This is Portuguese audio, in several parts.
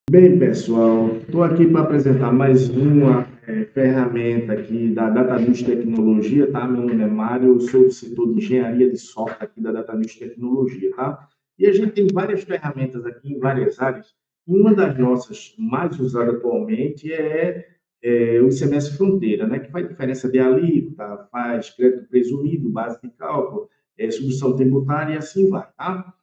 Bem, pessoal, estou aqui para apresentar mais uma ferramenta aqui da DataNews Tecnologia, tá? Meu nome é Mário, eu sou do setor de engenharia de software aqui da DataNews Tecnologia, tá? E a gente tem várias ferramentas aqui em várias áreas. Uma das nossas mais usadas atualmente é o ICMS Fronteira, né? Que faz diferença de alíquota, faz crédito presumido, base de cálculo, substituição tributária e assim vai, tá?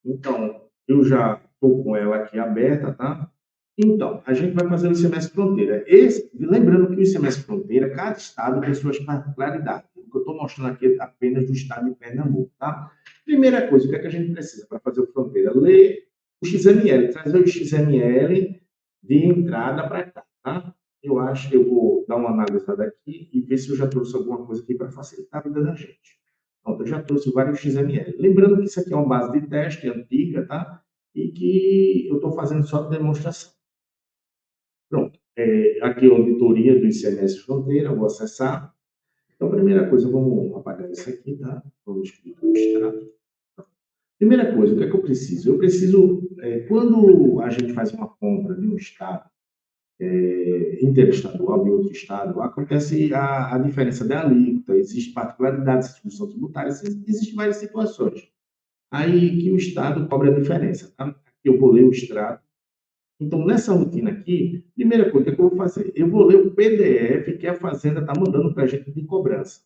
Então, eu já estou com ela aqui aberta, tá? Então, a gente vai fazer o ICMS Fronteira. Lembrando que o ICMS Fronteira, cada estado tem suas particularidades. O que eu estou mostrando aqui é apenas do estado de Pernambuco, tá? Primeira coisa, o que é que a gente precisa para fazer o Fronteira? Ler o XML, trazer o XML de entrada para cá, tá? Eu acho que eu vou dar uma analisada aqui e ver se eu já trouxe alguma coisa aqui para facilitar a vida da gente. Pronto, eu já trouxe vários XML. Lembrando que isso aqui é uma base de teste antiga, tá? E que eu estou fazendo só de demonstração. Pronto. Aqui é a auditoria do ICMS Fronteira, eu vou acessar. Então, primeira coisa, vamos apagar isso aqui, tá? Vamos escrever no extrato. Primeira coisa, o que é que eu preciso? Eu preciso, quando a gente faz uma compra de um estado interestadual de outro estado, acontece a diferença da alíquota, existe particularidades de distribuição tributária, existem várias situações. Aí que o Estado cobra a diferença, tá? Aqui eu vou ler o extrato. Então, nessa rotina aqui, primeira coisa que eu vou fazer, eu vou ler o PDF que a Fazenda está mandando para a gente de cobrança.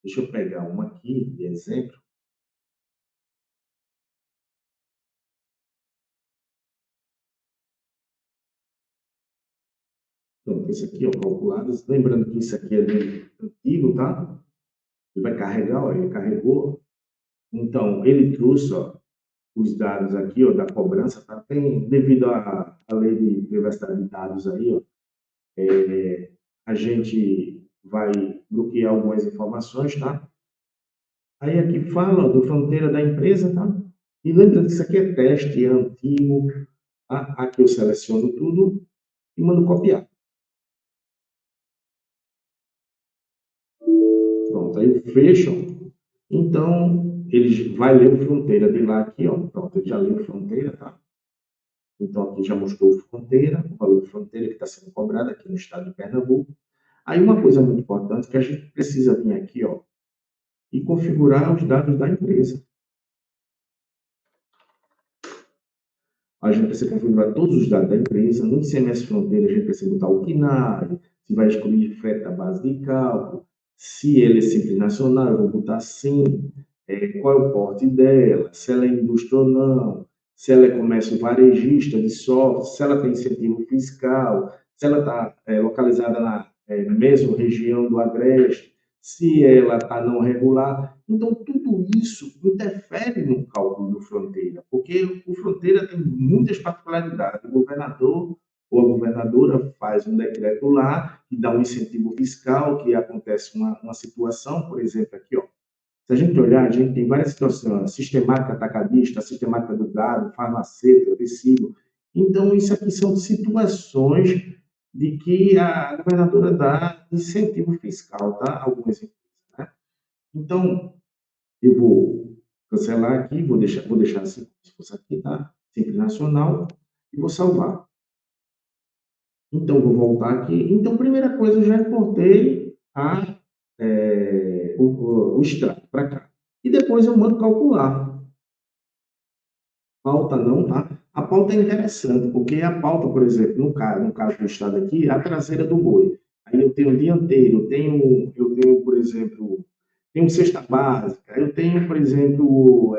Deixa eu pegar uma aqui, de exemplo. Então, esse aqui, ó, calculados. Lembrando que isso aqui é de antigo, tá? Ele vai carregar, ó, ele carregou. Então, ele trouxe, ó, os dados aqui, ó, da cobrança, tá? Tem, devido à lei de privacidade de dados aí, ó, a gente vai bloquear algumas informações, tá? Aí aqui fala do fronteira da empresa, tá? E lembra que isso aqui é teste, é antigo, tá? Aqui eu seleciono tudo e mando copiar. Pronto, aí eu fecho. Então, ele vai ler o fronteira de lá aqui, ó. Pronto, ele já leu fronteira, tá? Então, aqui já mostrou fronteira, o valor de fronteira que está sendo cobrado aqui no estado de Pernambuco. Aí, uma coisa muito importante que a gente precisa vir aqui, ó, e configurar os dados da empresa. A gente precisa configurar todos os dados da empresa. No ICMS Fronteira, a gente precisa botar o KNAI, se vai excluir frete da base de cálculo, se ele é simples nacional, eu vou botar sim, qual é o porte dela, se ela é indústria ou não, se ela é comércio varejista de software, se ela tem incentivo fiscal, se ela está localizada na mesma região do Agreste, se ela está não regular. Então, tudo isso interfere no cálculo do fronteira, porque o fronteira tem muitas particularidades. O governador ou a governadora faz um decreto lá que dá um incentivo fiscal, que acontece uma situação, por exemplo, aqui, ó. Se a gente olhar, a gente tem várias situações, sistemática atacadista, sistemática do gado, farmacêutica, tecido. Então, isso aqui são situações de que a governadora dá incentivo fiscal, tá? Algumas empresas, né? Então, eu vou cancelar aqui, vou deixar assim, se fosse aqui, tá? Sempre nacional, e vou salvar. Então, vou voltar aqui. Então, primeira coisa, eu já importei o extrato para cá. E depois eu mando calcular. Pauta não, tá? A pauta é interessante, porque a pauta, por exemplo, no caso do estado aqui, é a traseira do boi. Aí eu tenho o dianteiro, eu tenho, por exemplo, tenho cesta básica, eu tenho, por exemplo,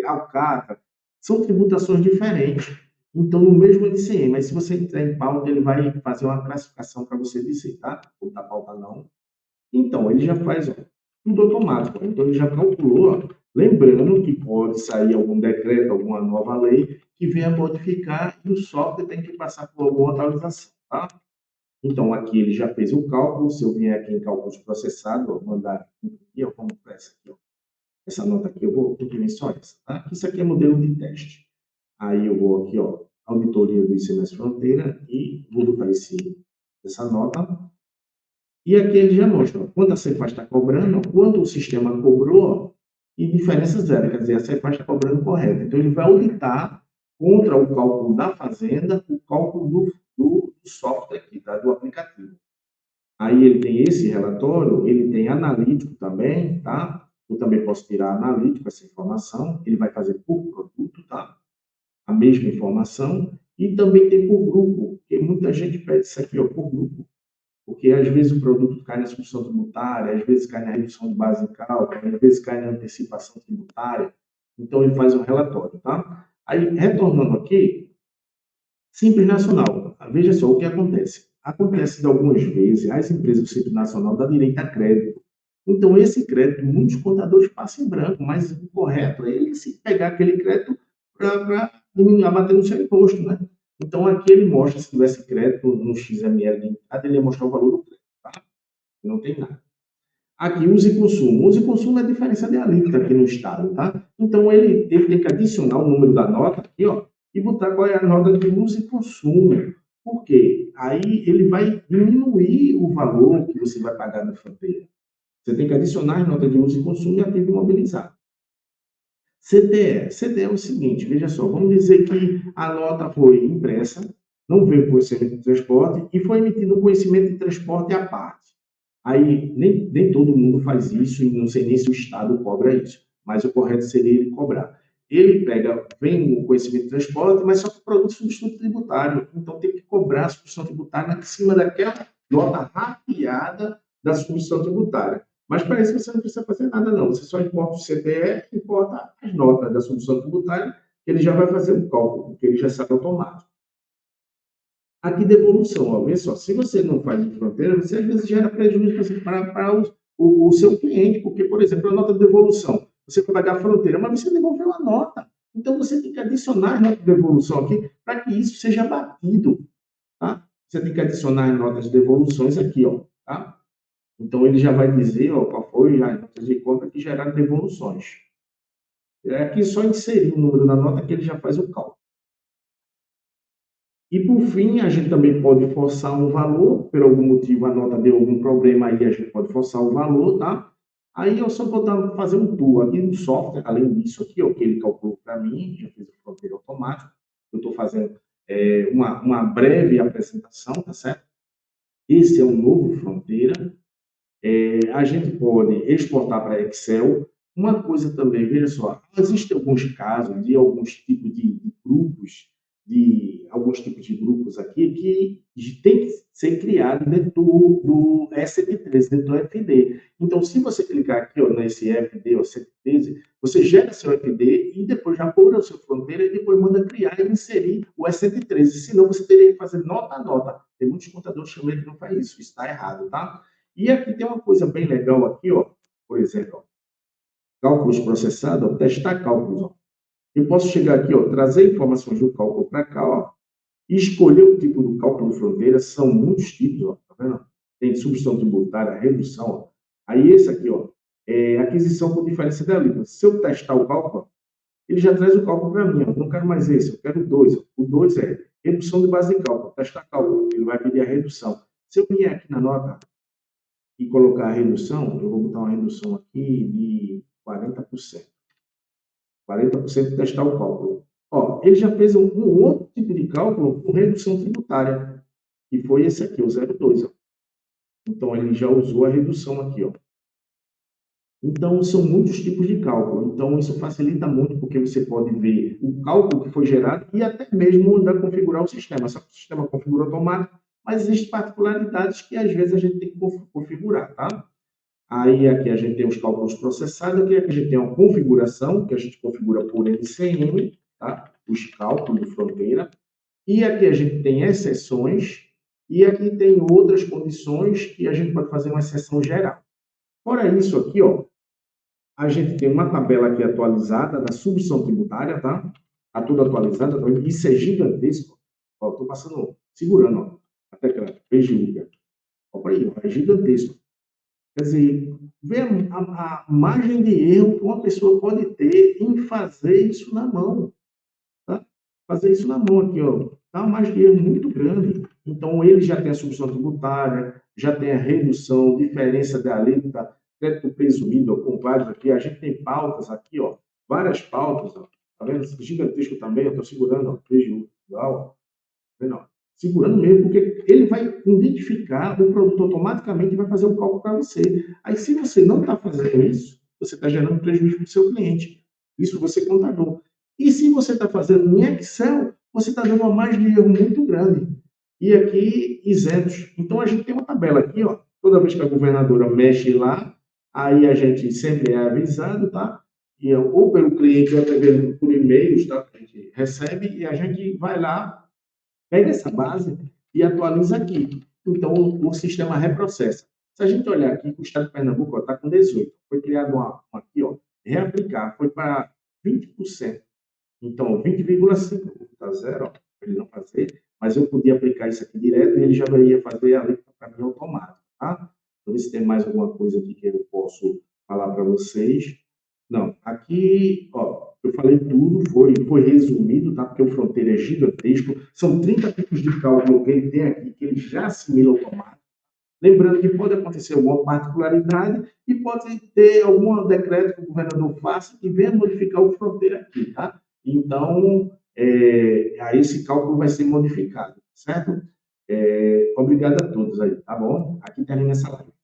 alcatra. São tributações diferentes. Então, no mesmo LCM, mas se você entrar em pauta, ele vai fazer uma classificação para você dizer, tá? Ou da pauta não. Então, ele já faz, ó, tudo automático. Então, ele já calculou, ó, lembrando que pode sair algum decreto, alguma nova lei que venha modificar e o software tem que passar por alguma atualização, tá? Então, aqui ele já fez o cálculo. Se eu vier aqui em cálculos processados, ó, mandar aqui, ó, como essa aqui, ó. Essa nota aqui, eu vou imprimir só essa, tá? Isso aqui é modelo de teste. Aí eu vou aqui, ó, auditoria do ICMS Fronteira e vou botar essa nota. E aqui ele já mostra quanto a Cefaz está cobrando, quanto o sistema cobrou e diferença zero. Quer dizer, a Cefaz está cobrando correto. Então, ele vai auditar contra o cálculo da fazenda, o cálculo do software aqui, tá? Do aplicativo. Aí ele tem esse relatório, ele tem analítico também, tá? Eu também posso tirar analítico essa informação, ele vai fazer por produto, tá? A mesma informação, e também tem por grupo, porque muita gente pede isso aqui, ó, por grupo, porque às vezes o produto cai na substituição tributária, às vezes cai na redução de base de cálculo, às vezes cai na antecipação tributária, então ele faz um relatório, tá? Aí, retornando aqui, Simples Nacional. Veja só o que acontece. Acontece de algumas vezes, as empresas do Simples Nacional dão direito a crédito. Então, esse crédito, muitos contadores passam em branco, mas o correto é ele se pegar aquele crédito para abater no seu imposto, né? Então, aqui ele mostra, se tivesse crédito no XML de entrada, ele ia mostrar o valor do crédito, tá? Não tem nada. Aqui, uso e consumo. Uso e consumo é a diferença de alíquota aqui no estado, tá? Então, ele tem que adicionar o número da nota aqui, ó, e botar qual é a nota de uso e consumo. Por quê? Aí ele vai diminuir o valor que você vai pagar na fronteira. Você tem que adicionar as notas de uso e consumo e ativo imobilizado. CTE. CTE é o seguinte, veja só, vamos dizer que a nota foi impressa, não veio conhecimento de transporte e foi emitido um conhecimento de transporte à parte. Aí, nem todo mundo faz isso e não sei nem se o Estado cobra isso, mas o correto seria ele cobrar. Ele pega, vem o conhecimento de transporte, mas só que produto substituto tributário, então tem que cobrar a substituição tributária em cima daquela nota rateada da substituição tributária. Mas para isso você não precisa fazer nada, não. Você só importa o CTE, importa as notas da substituição tributária, que ele já vai fazer o cálculo, porque ele já sabe automático. Aqui devolução, ó, vê só, se você não faz de fronteira, você às vezes gera prejuízo para o seu cliente, porque, por exemplo, a nota de devolução, você vai pagar a fronteira, mas você devolveu a nota. Então, você tem que adicionar a nota de devolução aqui para que isso seja batido, tá? Você tem que adicionar as notas de devoluções aqui, ó, tá? Então, ele já vai dizer, ó, qual foi as notas de conta que geraram devoluções. É aqui só inserir o número da nota que ele já faz o cálculo. E, por fim, a gente também pode forçar um valor, por algum motivo a nota deu algum problema aí, a gente pode forçar o valor, tá? Aí eu só vou fazer um tour aqui no software, além disso aqui, ó, que ele calculou para mim, já fez o fronteira automático, eu estou fazendo uma breve apresentação, tá certo? Esse é um novo fronteira, a gente pode exportar para Excel. Uma coisa também, veja só, existem alguns casos de alguns tipos de grupos, de alguns tipos de grupos aqui que tem que ser criado dentro do ST13, dentro do FD. Então, se você clicar aqui ó, nesse FD ou ST13, você gera seu FD e depois já pula o seu fronteira e depois manda criar e inserir o ST13. Senão, você teria que fazer nota a nota. Tem muitos contadores que não faz isso. Isso está errado, tá? E aqui tem uma coisa bem legal aqui, ó, por exemplo, ó, cálculos processados, ó, testar cálculos. Ó. Eu posso chegar aqui, ó, trazer informações do cálculo para cá, ó, e escolher o tipo do cálculo de fronteira. São muitos tipos, ó, tá vendo? Tem substituição tributária, redução. Ó. Aí esse aqui, ó, é aquisição por diferença de alíquota. Se eu testar o cálculo, ó, ele já traz o cálculo para mim. Ó. Eu não quero mais esse, eu quero dois. Ó. O 2 é redução de base de cálculo. Testar cálculo, ele vai pedir a redução. Se eu vier aqui na nota e colocar a redução, eu vou botar uma redução aqui de 40%. 40% testar o cálculo. Ó, ele já fez um outro tipo de cálculo com redução tributária, que foi esse aqui, o 0,2. Ó. Então, ele já usou a redução aqui. Ó. Então, são muitos tipos de cálculo. Então, isso facilita muito, porque você pode ver o cálculo que foi gerado e até mesmo ainda configurar o sistema. Só que o sistema configura automático, mas existem particularidades que às vezes a gente tem que configurar, tá? Aí aqui a gente tem os cálculos processados, aqui a gente tem uma configuração, que a gente configura por LCM, tá? Os cálculos de fronteira. E aqui a gente tem exceções, e aqui tem outras condições que a gente pode fazer uma exceção geral. Fora isso aqui, ó, a gente tem uma tabela aqui atualizada da substituição tributária, tá? Está tudo atualizado, tá? Isso é gigantesco. Ó, estou passando, segurando, ó, a tecla PGU. Olha aí, ó, é gigantesco. Quer dizer, vê a margem de erro que uma pessoa pode ter em fazer isso na mão. Tá? Fazer isso na mão aqui, ó. Tá uma margem de erro muito grande. Então, ele já tem a substituição tributária, já tem a redução, diferença da alíquota, crédito presumido, ó, com vários aqui. A gente tem pautas aqui, ó, várias pautas, ó. Tá vendo? Gigantesco também, eu estou segurando, ó, prejuízo, ó. Não, segurando mesmo, porque ele vai identificar o produto automaticamente e vai fazer o cálculo para você. Aí, se você não está fazendo isso, você está gerando prejuízo para o seu cliente. Isso você é contador. E se você está fazendo em Excel, você está dando uma margem de erro muito grande. E aqui, isentos. Então, a gente tem uma tabela aqui, ó. Toda vez que a governadora mexe lá, aí a gente sempre é avisado, tá? E, ou pelo cliente, ou até mesmo por e-mails, tá? A gente recebe e a gente vai lá, pega essa base e atualiza aqui. Então, o sistema reprocessa. Se a gente olhar aqui, o estado de Pernambuco está com 18. Foi criado uma aqui, ó, reaplicar, foi para 20%. Então, 20,5 está zero, para ele não fazer, mas eu podia aplicar isso aqui direto e ele já ia fazer a letra para mim automático, tá? Deixa eu ver se tem mais alguma coisa aqui que eu posso falar para vocês. Não, aqui, ó, eu falei tudo, foi resumido, tá? Porque o Fronteira é gigantesco, são 30 tipos de cálculo que ele tem aqui, que ele já assimila automático. Lembrando que pode acontecer alguma particularidade e pode ter algum decreto que o governador faça e venha modificar o Fronteira aqui, tá? Então, aí esse cálculo vai ser modificado, certo? Obrigado a todos aí, tá bom? Aqui termina essa live.